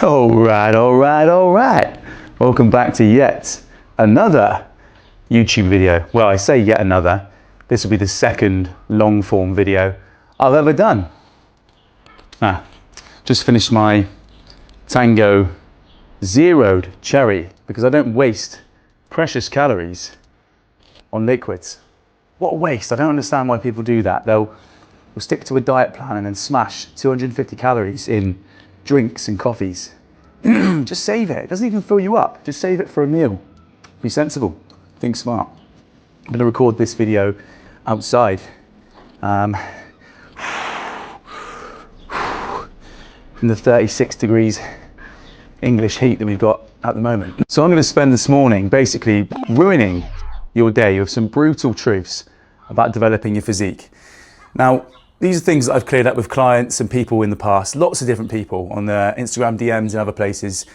All right. Welcome back to yet another YouTube video. Well, I say yet another. This will be the second long form video I've ever done. Just finished my Tango zeroed cherry because I don't waste precious calories on liquids. What a waste. I don't understand why people do that. They'll stick to a diet plan and then smash 250 calories in drinks and coffees. Just save it. It doesn't even fill you up. Just save it for a meal. Be sensible. Think smart. I'm going to record this video outside. In the 36 degrees English heat that we've got at the moment. So I'm going to spend this morning basically ruining your day with some brutal truths about developing your physique. Now, these are things that I've cleared up with clients and people in the past, lots of different people on the Instagram DMs and other places,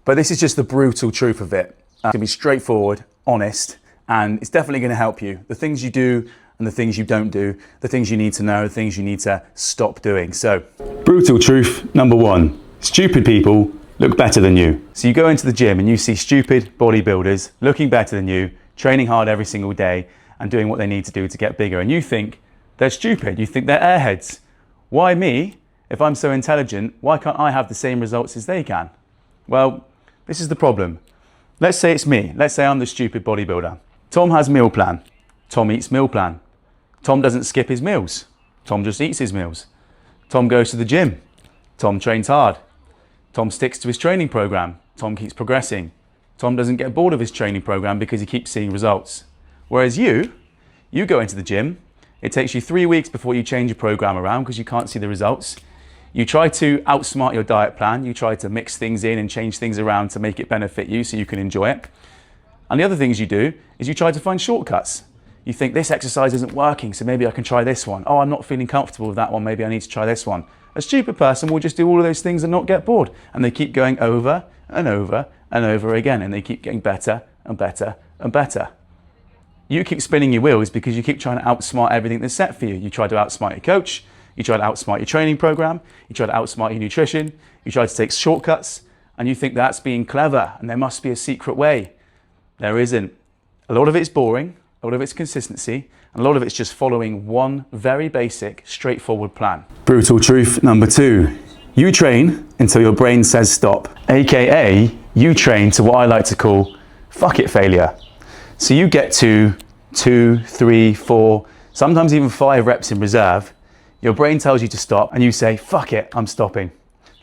but this is just the brutal truth of it. It's going to be straightforward, honest, and it's definitely going to help you. The things you do and the things you don't do, the things you need to know, the things you need to stop doing. So, brutal truth number one, stupid people look better than you. So you go into the gym and you see stupid bodybuilders looking better than you, training hard every single day and doing what they need to do to get bigger, and you think they're stupid, you think they're airheads. Why me? If I'm so intelligent, why can't I have the same results as they can? Well, this is the problem. Let's say it's me. Let's say I'm the stupid bodybuilder. Tom has meal plan. Tom eats meal plan. Tom doesn't skip his meals. Tom just eats his meals. Tom goes to the gym. Tom trains hard. Tom sticks to his training program. Tom keeps progressing. Tom doesn't get bored of his training program because he keeps seeing results. Whereas you go into the gym. It takes you 3 weeks before you change your program around because you can't see the results. You try to outsmart your diet plan. You try to mix things in and change things around to make it benefit you so you can enjoy it. And the other things you do is you try to find shortcuts. You think this exercise isn't working, so maybe I can try this one. Oh, I'm not feeling comfortable with that one. Maybe I need to try this one. A stupid person will just do all of those things and not get bored. And they keep going over and over and over again. And they keep getting better and better and better. You keep spinning your wheels because you keep trying to outsmart everything that's set for you. You try to outsmart your coach, you try to outsmart your training program, you try to outsmart your nutrition, you try to take shortcuts, and you think that's being clever and there must be a secret way. There isn't. A lot of it's boring, a lot of it's consistency, and a lot of it's just following one very basic, straightforward plan. Brutal truth number two. You train until your brain says stop, AKA you train to what I like to call fuck it failure. So you get to 2, 3, 4, sometimes even 5 reps in reserve. Your brain tells you to stop and you say, fuck it, I'm stopping.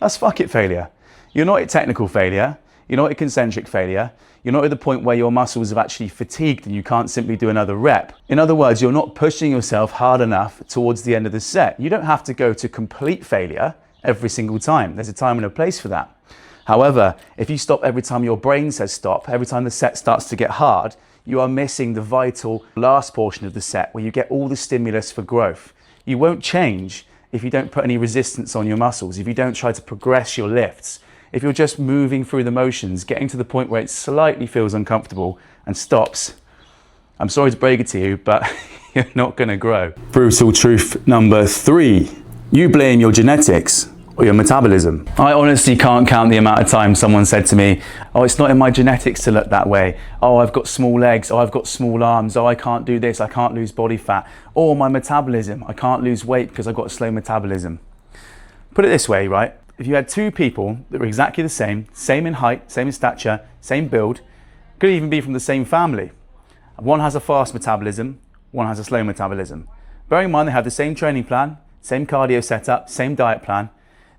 That's fuck it failure. You're not at technical failure. You're not at concentric failure. You're not at the point where your muscles have actually fatigued and you can't simply do another rep. In other words, you're not pushing yourself hard enough towards the end of the set. You don't have to go to complete failure every single time. There's a time and a place for that. However, if you stop every time your brain says stop, every time the set starts to get hard, you are missing the vital last portion of the set where you get all the stimulus for growth. You won't change if you don't put any resistance on your muscles, if you don't try to progress your lifts, if you're just moving through the motions, getting to the point where it slightly feels uncomfortable and stops. I'm sorry to break it to you, but you're not going to grow. Brutal truth number 3. You blame your genetics or your metabolism. I honestly can't count the amount of times someone said to me, oh, it's not in my genetics to look that way. Oh, I've got small legs. Oh, I've got small arms. Oh, I can't do this. I can't lose body fat. Or my metabolism. I can't lose weight because I've got a slow metabolism. Put it this way, right? If you had 2 people that were exactly the same in height, same in stature, same build, could even be from the same family. One has a fast metabolism, one has a slow metabolism. Bearing in mind they have the same training plan, same cardio setup, same diet plan,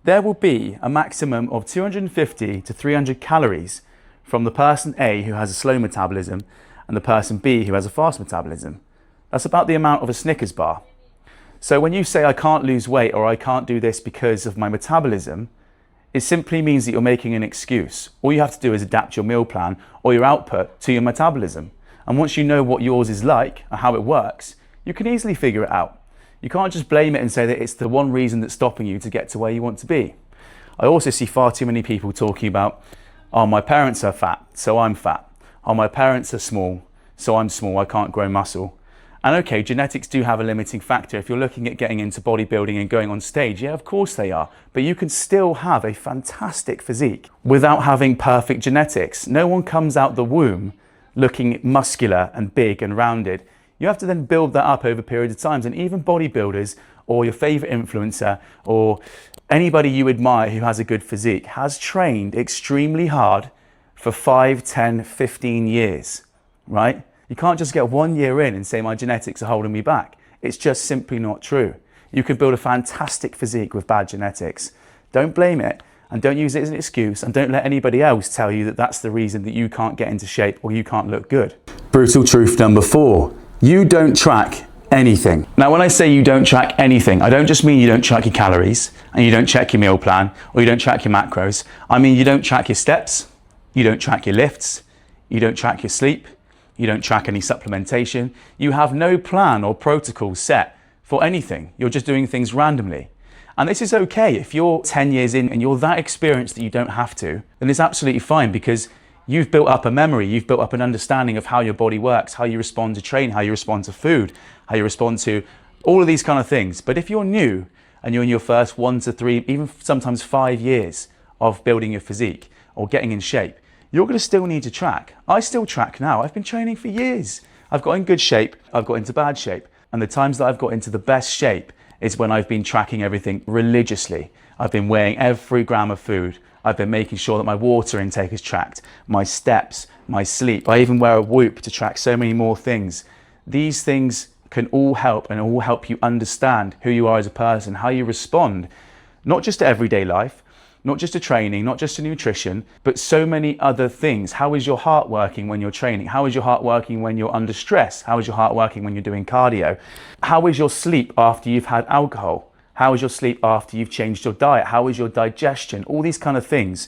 there will be a maximum of 250 to 300 calories from the person A who has a slow metabolism and the person B who has a fast metabolism. That's about the amount of a Snickers bar. So when you say I can't lose weight or I can't do this because of my metabolism, it simply means that you're making an excuse. All you have to do is adapt your meal plan or your output to your metabolism. And once you know what yours is like and how it works, you can easily figure it out. You can't just blame it and say that it's the one reason that's stopping you to get to where you want to be. I also see far too many people talking about, oh, my parents are fat, so I'm fat. Oh, my parents are small, so I'm small, I can't grow muscle. And okay, genetics do have a limiting factor. If you're looking at getting into bodybuilding and going on stage, yeah, of course they are. But you can still have a fantastic physique without having perfect genetics. No one comes out the womb looking muscular and big and rounded. You have to then build that up over periods of times. And even bodybuilders or your favorite influencer or anybody you admire who has a good physique has trained extremely hard for 5, 10, 15 years, right? You can't just get 1 year in and say my genetics are holding me back. It's just simply not true. You can build a fantastic physique with bad genetics. Don't blame it and don't use it as an excuse, and don't let anybody else tell you that that's the reason that you can't get into shape or you can't look good. Brutal truth number 4, you don't track anything. Now, when I say you don't track anything, I don't just mean you don't track your calories and you don't check your meal plan or you don't track your macros. I mean, you don't track your steps, you don't track your lifts, you don't track your sleep, you don't track any supplementation. You have no plan or protocol set for anything. You're just doing things randomly. And this is okay. If you're 10 years in and you're that experienced that you don't have to, then it's absolutely fine, because you've built up a memory, you've built up an understanding of how your body works, how you respond to training, how you respond to food, how you respond to all of these kind of things. But if you're new and you're in your first 1 to 3, even sometimes 5 years of building your physique or getting in shape, you're going to still need to track. I still track now. I've been training for years. I've got in good shape, I've got into bad shape. And the times that I've got into the best shape is when I've been tracking everything religiously. I've been weighing every gram of food. I've been making sure that my water intake is tracked, my steps, my sleep. I even wear a Whoop to track so many more things. These things can all help, and all help you understand who you are as a person, how you respond, not just to everyday life, not just to training, not just to nutrition, but so many other things. How is your heart working when you're training? How is your heart working when you're under stress? How is your heart working when you're doing cardio? How is your sleep after you've had alcohol? How is your sleep after you've changed your diet? How is your digestion? All these kind of things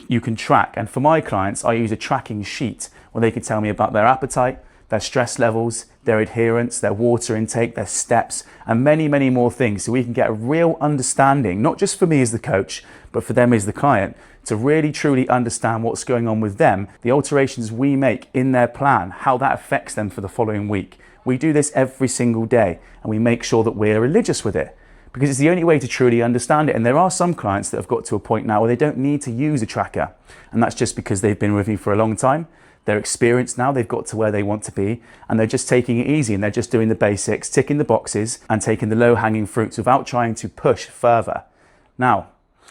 you can track. And for my clients, I use a tracking sheet where they can tell me about their appetite, their stress levels, their adherence, their water intake, their steps, and many, many more things, so we can get a real understanding, not just for me as the coach, but for them as the client, to really truly understand what's going on with them, the alterations we make in their plan, how that affects them for the following week. We do this every single day, and we make sure that we're religious with it, because it's the only way to truly understand it. And there are some clients that have got to a point now where they don't need to use a tracker, and that's just because they've been with me for a long time. They're experienced now, they've got to where they want to be, and they're just taking it easy, and they're just doing the basics, ticking the boxes and taking the low-hanging fruits without trying to push further. Now,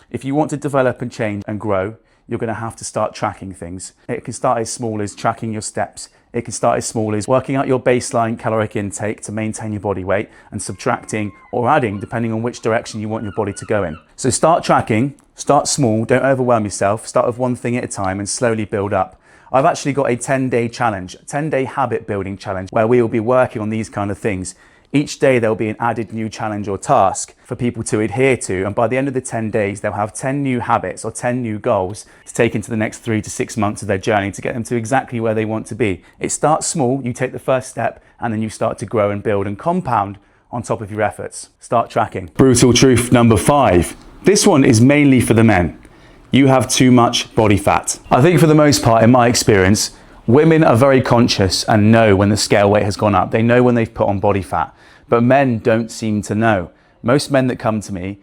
if you want to develop and change and grow, you're going to have to start tracking things. It can start as small as tracking your steps. It can start as small as working out your baseline caloric intake to maintain your body weight, and subtracting or adding depending on which direction you want your body to go in. So start tracking, start small, don't overwhelm yourself, start with one thing at a time and slowly build up. I've actually got a 10-day challenge, a 10-day habit building challenge, where we will be working on these kind of things. Each day there'll be an added new challenge or task for people to adhere to, and by the end of the 10 days they'll have 10 new habits or 10 new goals to take into the next 3 to 6 months of their journey to get them to exactly where they want to be. It starts small, you take the first step, and then you start to grow and build and compound on top of your efforts. Start tracking. Brutal truth number 5. This one is mainly for the men. You have too much body fat. I think for the most part, in my experience, women are very conscious and know when the scale weight has gone up. They know when they've put on body fat, but men don't seem to know. Most men that come to me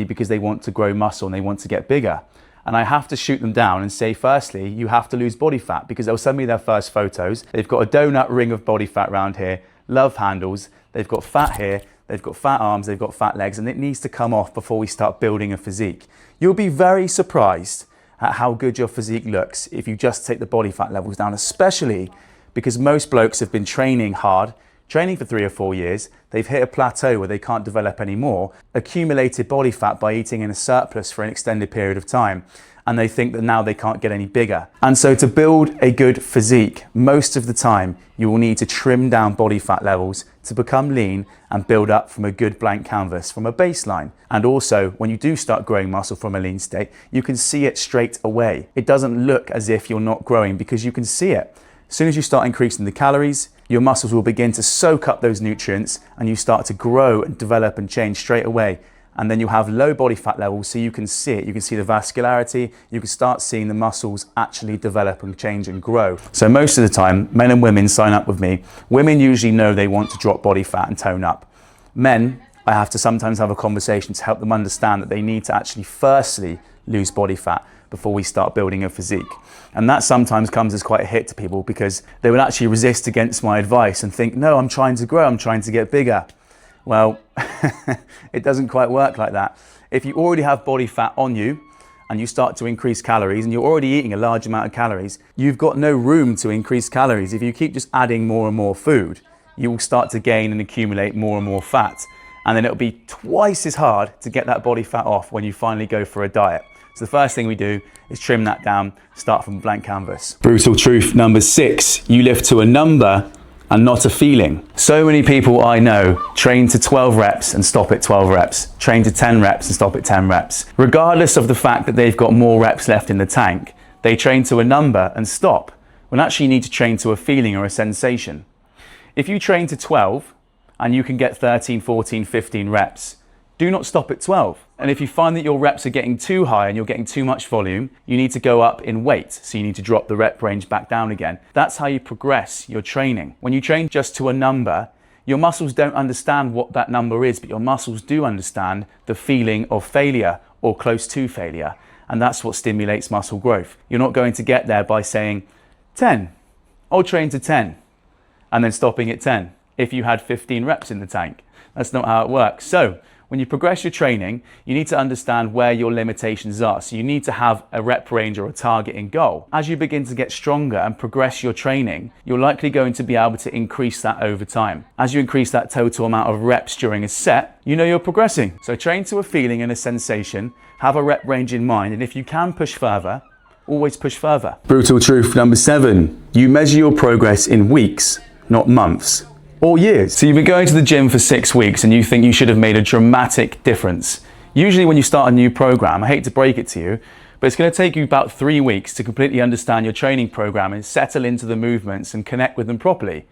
because they want to grow muscle and they want to get bigger. And I have to shoot them down and say, firstly, you have to lose body fat, because they'll send me their first photos. They've got a donut ring of body fat around here, love handles, they've got fat here, they've got fat arms, they've got fat legs, and it needs to come off before we start building a physique. You'll be very surprised at how good your physique looks if you just take the body fat levels down, especially because most blokes have been training hard, training for 3 or 4 years, they've hit a plateau where they can't develop anymore, accumulated body fat by eating in a surplus for an extended period of time, and they think that now they can't get any bigger. And so to build a good physique, most of the time you will need to trim down body fat levels to become lean and build up from a good blank canvas, from a baseline. And also, when you do start growing muscle from a lean state, you can see it straight away. It doesn't look as if you're not growing, because you can see it. As soon as you start increasing the calories, your muscles will begin to soak up those nutrients, and you start to grow and develop and change straight away. and then you'll have low body fat levels, so you can see it. You can see the vascularity. You can start seeing the muscles actually develop and change and grow. So most of the time, men and women sign up with me. Women usually know they want to drop body fat and tone up. Men, I have to sometimes have a conversation to help them understand that they need to actually firstly lose body fat before we start building a physique. And that sometimes comes as quite a hit to people, because they will actually resist against my advice and think, no, I'm trying to grow, I'm trying to get bigger. Well, it doesn't quite work like that. If you already have body fat on you and you start to increase calories and you're already eating a large amount of calories, you've got no room to increase calories. If you keep just adding more and more food, you will start to gain and accumulate more and more fat. And then it'll be twice as hard to get that body fat off when you finally go for a diet. So the first thing we do is trim that down, start from blank canvas. Brutal truth number 6, you lift to a number and not a feeling. So many people I know train to 12 reps and stop at 12 reps, train to 10 reps and stop at 10 reps. Regardless of the fact that they've got more reps left in the tank, they train to a number and stop, when actually you need to train to a feeling or a sensation. If you train to 12 and you can get 13, 14, 15 reps, do not stop at 12. And if you find that your reps are getting too high and you're getting too much volume, you need to go up in weight. So you need to drop the rep range back down again. That's how you progress your training. When you train just to a number, your muscles don't understand what that number is, but your muscles do understand the feeling of failure or close to failure. And that's what stimulates muscle growth. You're not going to get there by saying 10, I'll train to 10, and then stopping at 10 if you had 15 reps in the tank. That's not how it works. So when you progress your training, you need to understand where your limitations are. So you need to have a rep range or a target in goal. As you begin to get stronger and progress your training, you're likely going to be able to increase that over time. As you increase that total amount of reps during a set, you know you're progressing. So train to a feeling and a sensation, have a rep range in mind, and if you can push further, always push further. Brutal truth number 7, you measure your progress in weeks, not months or years. So you've been going to the gym for 6 weeks and you think you should have made a dramatic difference. Usually when you start a new program, I hate to break it to you, but it's going to take you about 3 weeks to completely understand your training program and settle into the movements and connect with them properly.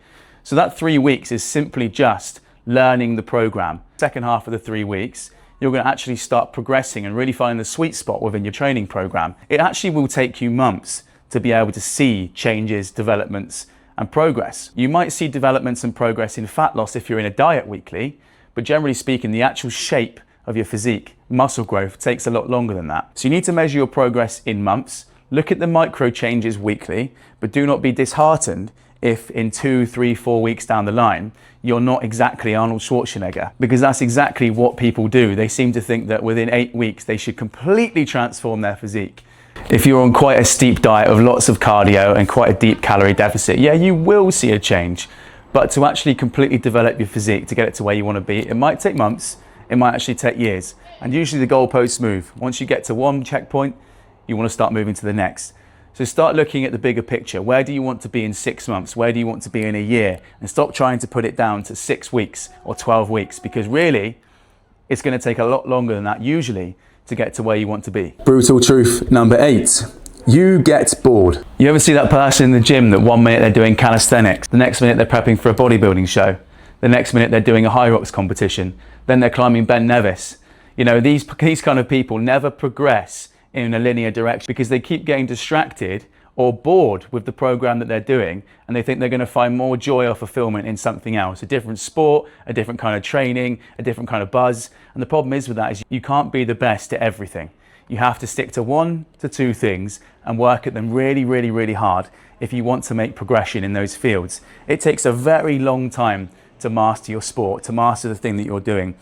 So that 3 weeks is simply just learning the program. Second half of the 3 weeks, you're going to actually start progressing and really find the sweet spot within your training program. It actually will take you months to be able to see changes, developments, and progress. You might see developments and progress in fat loss if you're in a diet weekly, but generally speaking, the actual shape of your physique, muscle growth, takes a lot longer than that. So you need to measure your progress in months, look at the micro changes weekly, but do not be disheartened if in 2, 3, 4 weeks down the line, you're not exactly Arnold Schwarzenegger, because that's exactly what people do. They seem to think that within 8 weeks, they should completely transform their physique. If you're on quite a steep diet of lots of cardio and quite a deep calorie deficit, yeah, you will see a change. But to actually completely develop your physique, to get it to where you want to be, it might take months, it might actually take years. And usually the goalposts move. Once you get to one checkpoint, you want to start moving to the next. So start looking at the bigger picture. Where do you want to be in 6 months? Where do you want to be in a year? And stop trying to put it down to 6 weeks or 12 weeks, because really, it's going to take a lot longer than that, usually, to get to where you want to be. Brutal truth number 8, you get bored. You ever see that person in the gym that 1 minute they're doing calisthenics, the next minute they're prepping for a bodybuilding show, the next minute they're doing a high rocks competition, then they're climbing Ben Nevis. You know, these kind of people never progress in a linear direction because they keep getting distracted or bored with the program that they're doing, and they think they're going to find more joy or fulfillment in something else, a different sport, a different kind of training, a different kind of buzz. And the problem is with that is you can't be the best at everything. You have to stick to 1 to 2 things and work at them really, really, really hard if you want to make progression in those fields. It takes a very long time to master your sport, to master the thing that you're doing.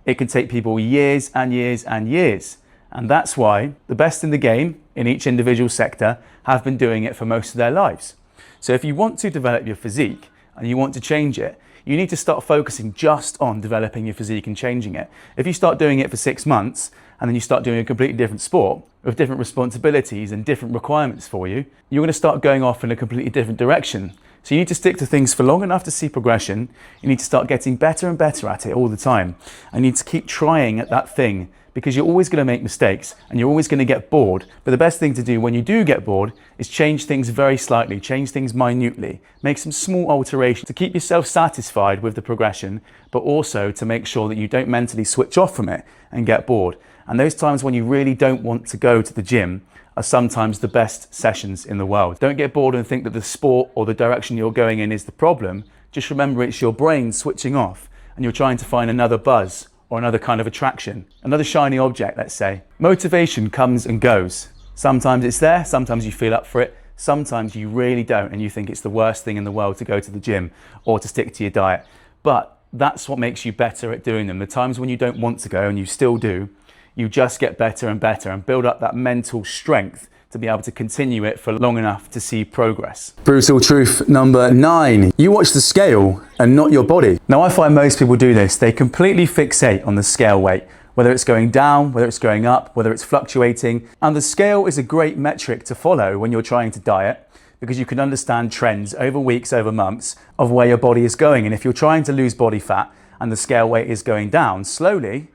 It can take people years and years and years. And that's why the best in the game in each individual sector have been doing it for most of their lives. So if you want to develop your physique and you want to change it, you need to start focusing just on developing your physique and changing it. If you start doing it for 6 months and then you start doing a completely different sport with different responsibilities and different requirements for you, you're going to start going off in a completely different direction. So you need to stick to things for long enough to see progression. You need to start getting better and better at it all the time. And you need to keep trying at that thing because you're always going to make mistakes and you're always going to get bored. But the best thing to do when you do get bored is change things very slightly, change things minutely, make some small alterations to keep yourself satisfied with the progression, but also to make sure that you don't mentally switch off from it and get bored. And those times when you really don't want to go to the gym are sometimes the best sessions in the world. Don't get bored and think that the sport or the direction you're going in is the problem. Just remember it's your brain switching off and you're trying to find another buzz or another kind of attraction, another shiny object, let's say. Motivation comes and goes. Sometimes it's there, sometimes you feel up for it, sometimes you really don't and you think it's the worst thing in the world to go to the gym or to stick to your diet. But that's what makes you better at doing them. The times when you don't want to go and you still do, you just get better and better and build up that mental strength to be able to continue it for long enough to see progress. Brutal truth number 9. You watch the scale and not your body. Now I find most people do this. They completely fixate on the scale weight, whether it's going down, whether it's going up, whether it's fluctuating. And the scale is a great metric to follow when you're trying to diet, because you can understand trends over weeks, over months of where your body is going. And if you're trying to lose body fat and the scale weight is going down slowly,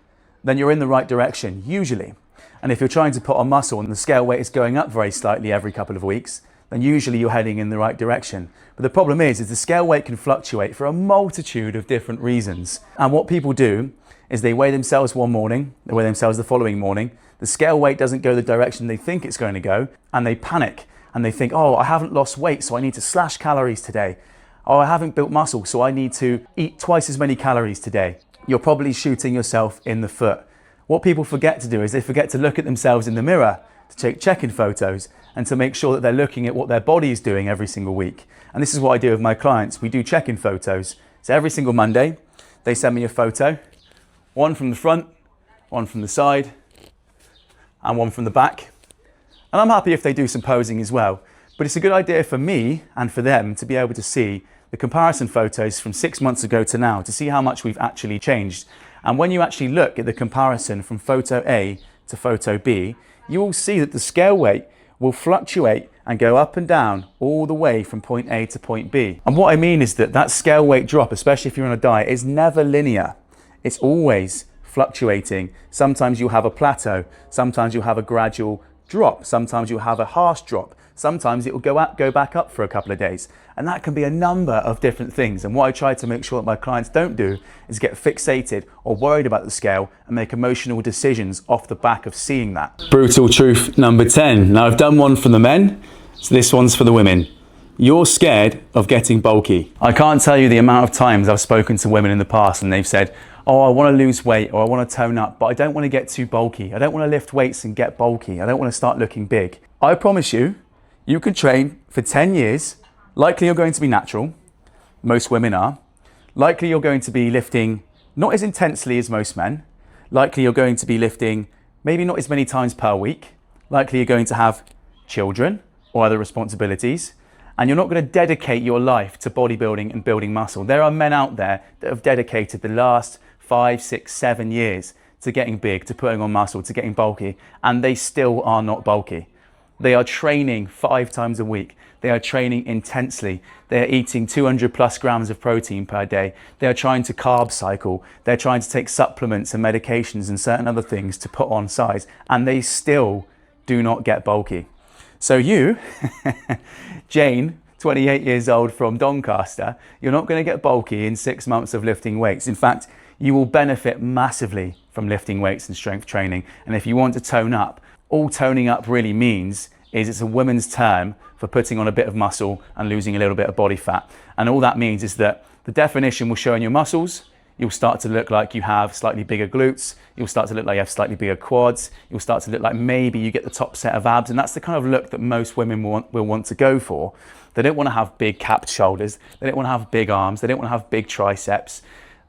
then you're in the right direction, usually. And if you're trying to put on muscle and the scale weight is going up very slightly every couple of weeks, then usually you're heading in the right direction. But the problem is the scale weight can fluctuate for a multitude of different reasons. And what people do is they weigh themselves one morning, they weigh themselves the following morning, the scale weight doesn't go the direction they think it's going to go, and they panic and they think, oh, I haven't lost weight, so I need to slash calories today. Oh, I haven't built muscle, so I need to eat twice as many calories today. You're probably shooting yourself in the foot. What people forget to do is they forget to look at themselves in the mirror, to take check-in photos, and to make sure that they're looking at what their body is doing every single week. And this is what I do with my clients. We do check-in photos. So every single Monday, they send me a photo, one from the front, one from the side, and one from the back. And I'm happy if they do some posing as well. But it's a good idea for me and for them to be able to see the comparison photos from 6 months ago to now, to see how much we've actually changed. And when you actually look at the comparison from photo A to photo B, you will see that the scale weight will fluctuate and go up and down all the way from point A to point B. And what I mean is that that scale weight drop, especially if you're on a diet, is never linear. It's always fluctuating. Sometimes you'll have a plateau, sometimes you'll have a gradual drop, sometimes you'll have a harsh drop, sometimes it will go back up for a couple of days. And that can be a number of different things. And what I try to make sure that my clients don't do is get fixated or worried about the scale and make emotional decisions off the back of seeing that. Brutal truth number 10. Now I've done one for the men, so this one's for the women. You're scared of getting bulky. I can't tell you the amount of times I've spoken to women in the past and they've said, oh, I want to lose weight or I want to tone up, but I don't want to get too bulky. I don't want to lift weights and get bulky. I don't want to start looking big. I promise you, you could train for 10 years. Likely you're going to be natural. Most women are. Likely you're going to be lifting not as intensely as most men. Likely you're going to be lifting maybe not as many times per week. Likely you're going to have children or other responsibilities. And you're not going to dedicate your life to bodybuilding and building muscle. There are men out there that have dedicated the last 5, 6, 7 years to getting big, to putting on muscle, to getting bulky, and they still are not bulky. They are training 5 times a week. They are training intensely. They are eating 200 plus grams of protein per day. They are trying to carb cycle. They're trying to take supplements and medications and certain other things to put on size, and they still do not get bulky. So you, Jane, 28 years old from Doncaster, you're not going to get bulky in 6 months of lifting weights. In fact, you will benefit massively from lifting weights and strength training. And if you want to tone up, all toning up really means is it's a woman's term for putting on a bit of muscle and losing a little bit of body fat. And all that means is that the definition will show in your muscles. You'll start to look like you have slightly bigger glutes. You'll start to look like you have slightly bigger quads. You'll start to look like maybe you get the top set of abs. And that's the kind of look that most women will want to go for. They don't want to have big capped shoulders. They don't want to have big arms. They don't want to have big triceps.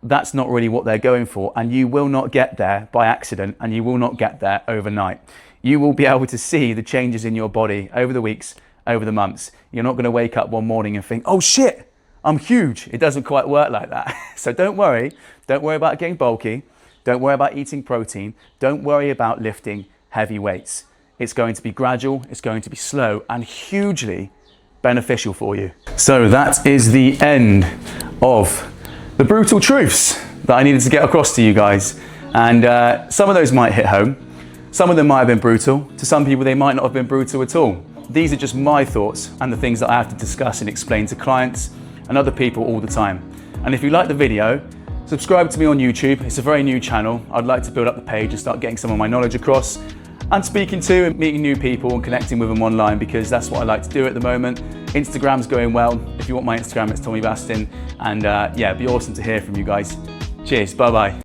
That's not really what they're going for. And you will not get there by accident, and you will not get there overnight. You will be able to see the changes in your body over the weeks, over the months. You're not going to wake up one morning and think, oh shit, I'm huge. It doesn't quite work like that. So don't worry. Don't worry about getting bulky. Don't worry about eating protein. Don't worry about lifting heavy weights. It's going to be gradual. It's going to be slow and hugely beneficial for you. So that is the end of the brutal truths that I needed to get across to you guys. And some of those might hit home. Some of them might have been brutal. To some people, they might not have been brutal at all. These are just my thoughts and the things that I have to discuss and explain to clients and other people all the time. And if you like the video, subscribe to me on YouTube. It's a very new channel. I'd like to build up the page and start getting some of my knowledge across and speaking to and meeting new people and connecting with them online, because that's what I like to do at the moment. Instagram's going well. If you want my Instagram, it's Tommy Bastin. And yeah, it'd be awesome to hear from you guys. Cheers, bye-bye.